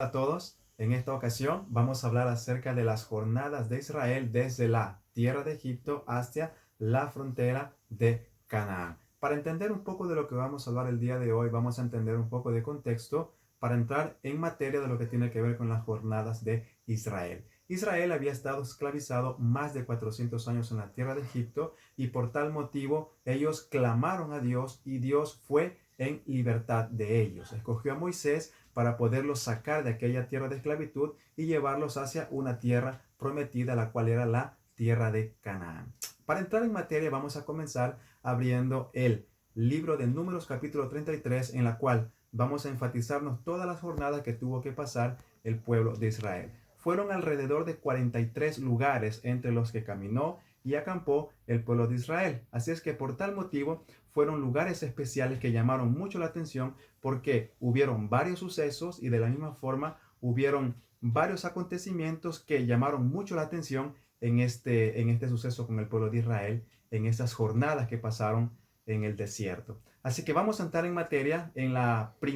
A todos, en esta ocasión vamos a hablar acerca de las jornadas de Israel desde la tierra de Egipto hacia la frontera de Canaán. Para entender un poco de lo que vamos a hablar el día de hoy, vamos a entender un poco de contexto para entrar en materia de lo que tiene que ver con las jornadas de Israel. Israel había estado esclavizado más de 400 años en la tierra de Egipto y por tal motivo ellos clamaron a Dios y Dios fue en libertad de ellos. Escogió a Moisés para poderlos sacar de aquella tierra de esclavitud y llevarlos hacia una tierra prometida, la cual era la tierra de Canaán. Para entrar en materia vamos a comenzar abriendo el libro de Números capítulo 33, en la cual vamos a enfatizarnos todas las jornadas que tuvo que pasar el pueblo de Israel. Fueron alrededor de 43 lugares entre los que caminó y acampó el pueblo de Israel. Así es que por tal motivo fueron lugares especiales que llamaron mucho la atención porque hubieron varios sucesos y de la misma forma hubieron varios acontecimientos que llamaron mucho la atención en este suceso con el pueblo de Israel, en estas jornadas que pasaron en el desierto. Así que vamos a entrar en materia. El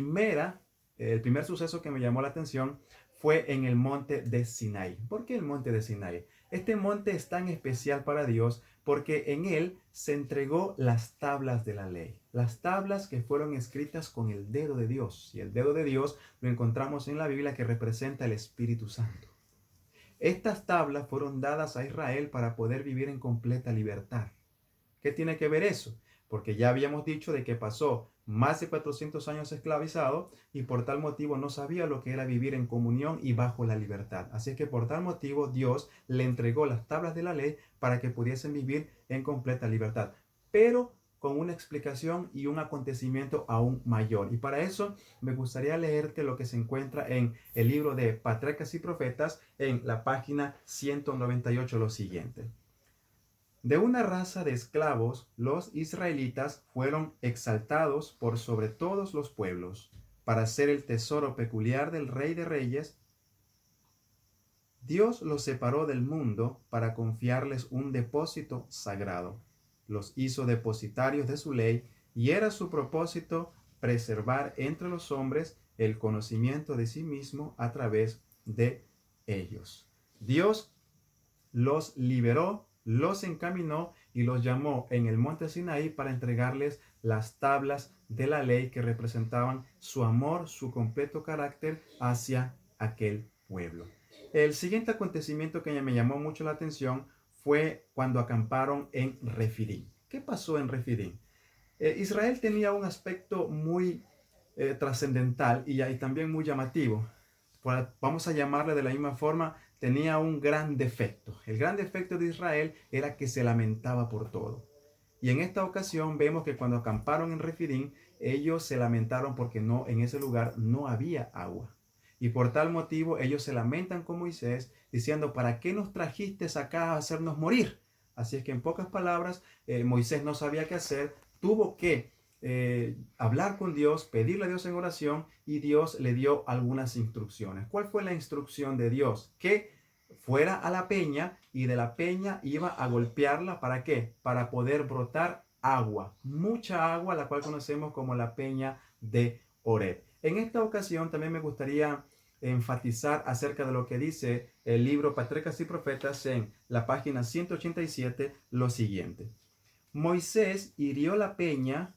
primer suceso que me llamó la atención fue en el monte de Sinaí. ¿Por qué el monte de Sinaí? Este monte es tan especial para Dios porque en él se entregó las tablas de la ley. Las tablas que fueron escritas con el dedo de Dios. Y el dedo de Dios lo encontramos en la Biblia, que representa el Espíritu Santo. Estas tablas fueron dadas a Israel para poder vivir en completa libertad. ¿Qué tiene que ver eso? Porque ya habíamos dicho de que pasó más de 400 años esclavizado y por tal motivo no sabía lo que era vivir en comunión y bajo la libertad. Así que por tal motivo Dios le entregó las tablas de la ley para que pudiesen vivir en completa libertad, pero con una explicación y un acontecimiento aún mayor. Y para eso me gustaría leerte lo que se encuentra en el libro de Patriarcas y Profetas, en la página 198, lo siguiente. De una raza de esclavos, los israelitas fueron exaltados por sobre todos los pueblos, para ser el tesoro peculiar del Rey de Reyes. Dios los separó del mundo para confiarles un depósito sagrado. Los hizo depositarios de su ley y era su propósito preservar entre los hombres el conocimiento de sí mismo a través de ellos. Dios los liberó, los encaminó y los llamó en el monte Sinaí para entregarles las tablas de la ley que representaban su amor, su completo carácter hacia aquel pueblo. El siguiente acontecimiento que me llamó mucho la atención fue cuando acamparon en Refidim. ¿Qué pasó en Refidim? Israel tenía un aspecto muy trascendental y también muy llamativo. Vamos a llamarle de la misma forma, tenía un gran defecto. El gran defecto de Israel era que se lamentaba por todo. Y en esta ocasión vemos que cuando acamparon en Refidim, ellos se lamentaron porque en ese lugar no había agua. Y por tal motivo ellos se lamentan con Moisés diciendo: ¿para qué nos trajiste acá a hacernos morir? Así es que en pocas palabras, Moisés no sabía qué hacer, tuvo que hablar con Dios, pedirle a Dios en oración, y Dios le dio algunas instrucciones. ¿Cuál fue la instrucción de Dios? Que fuera a la peña y de la peña iba a golpearla. ¿Para qué? Para poder brotar agua, mucha agua, la cual conocemos como la peña de Oreb. En esta ocasión también me gustaría enfatizar acerca de lo que dice el libro Patriarcas y Profetas en la página 187, lo siguiente. Moisés hirió la peña,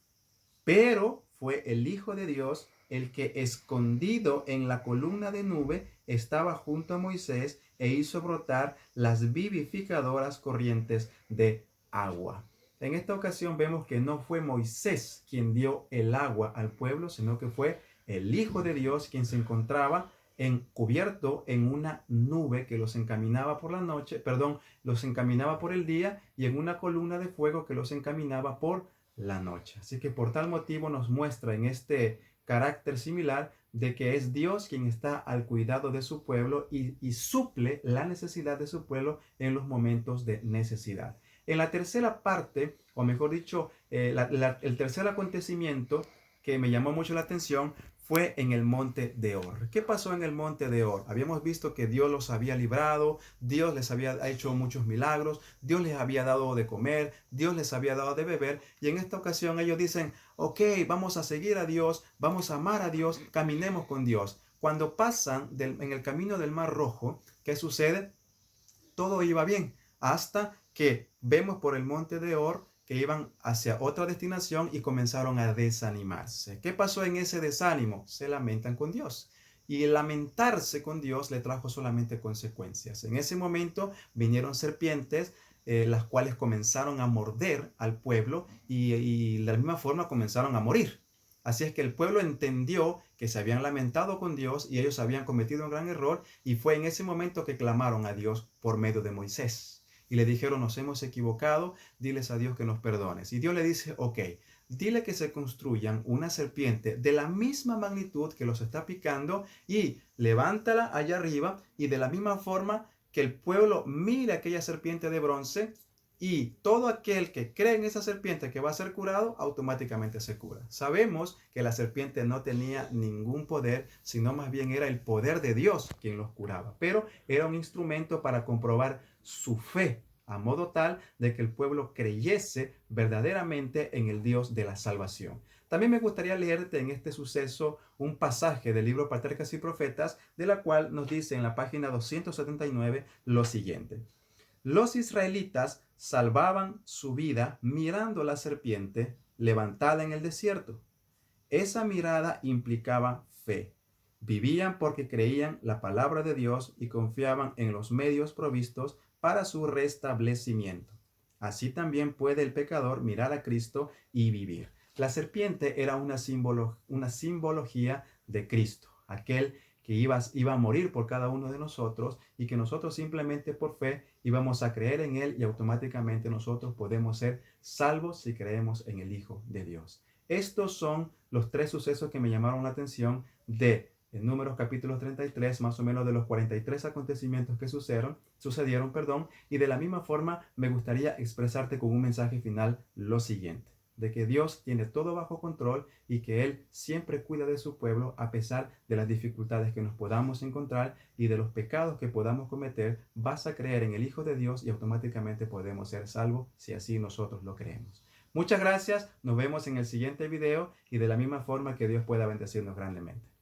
pero fue el Hijo de Dios el que, escondido en la columna de nube, estaba junto a Moisés e hizo brotar las vivificadoras corrientes de agua. En esta ocasión vemos que no fue Moisés quien dio el agua al pueblo, sino que fue el Hijo de Dios quien se encontraba cubierto en una nube que los encaminaba por la noche, los encaminaba por el día, y en una columna de fuego que los encaminaba por la noche. Así que por tal motivo nos muestra en este carácter similar de que es Dios quien está al cuidado de su pueblo y suple la necesidad de su pueblo en los momentos de necesidad. En la tercera parte, o mejor dicho, el tercer acontecimiento que me llamó mucho la atención fue en el monte de Or. ¿Qué pasó en el monte de Or? Habíamos visto que Dios los había librado, Dios les había hecho muchos milagros, Dios les había dado de comer, Dios les había dado de beber, y en esta ocasión ellos dicen: ok, vamos a seguir a Dios, vamos a amar a Dios, caminemos con Dios. Cuando pasan en el camino del Mar Rojo, ¿qué sucede? Todo iba bien hasta que vemos por el monte de Or que iban hacia otra destinación y comenzaron a desanimarse. ¿Qué pasó en ese desánimo? Se lamentan con Dios. Y el lamentarse con Dios le trajo solamente consecuencias. En ese momento vinieron serpientes, las cuales comenzaron a morder al pueblo y de la misma forma comenzaron a morir. Así es que el pueblo entendió que se habían lamentado con Dios y ellos habían cometido un gran error, y fue en ese momento que clamaron a Dios por medio de Moisés. Y le dijeron, nos hemos equivocado, diles a Dios que nos perdones. Y Dios le dice, ok, dile que se construyan una serpiente de la misma magnitud que los está picando y levántala allá arriba, y de la misma forma que el pueblo mire aquella serpiente de bronce, y todo aquel que cree en esa serpiente que va a ser curado, automáticamente se cura. Sabemos que la serpiente no tenía ningún poder, sino más bien era el poder de Dios quien los curaba. Pero era un instrumento para comprobar su fe, a modo tal de que el pueblo creyese verdaderamente en el Dios de la salvación. También me gustaría leerte en este suceso un pasaje del libro Patriarcas y Profetas, de la cual nos dice en la página 279 lo siguiente. Los israelitas salvaban su vida mirando la serpiente levantada en el desierto. Esa mirada implicaba fe. Vivían porque creían la palabra de Dios y confiaban en los medios provistos para su restablecimiento. Así también puede el pecador mirar a Cristo y vivir. La serpiente era una simbología de Cristo, aquel que iba a morir por cada uno de nosotros, y que nosotros simplemente por fe íbamos a creer en Él, y automáticamente nosotros podemos ser salvos si creemos en el Hijo de Dios. Estos son los tres sucesos que me llamaron la atención en Números capítulo 33, más o menos de los 43 acontecimientos que sucedieron, y de la misma forma me gustaría expresarte con un mensaje final lo siguiente: de que Dios tiene todo bajo control y que Él siempre cuida de su pueblo a pesar de las dificultades que nos podamos encontrar y de los pecados que podamos cometer. Vas a creer en el Hijo de Dios y automáticamente podemos ser salvos si así nosotros lo creemos. Muchas gracias, nos vemos en el siguiente video, y de la misma forma que Dios pueda bendecirnos grandemente.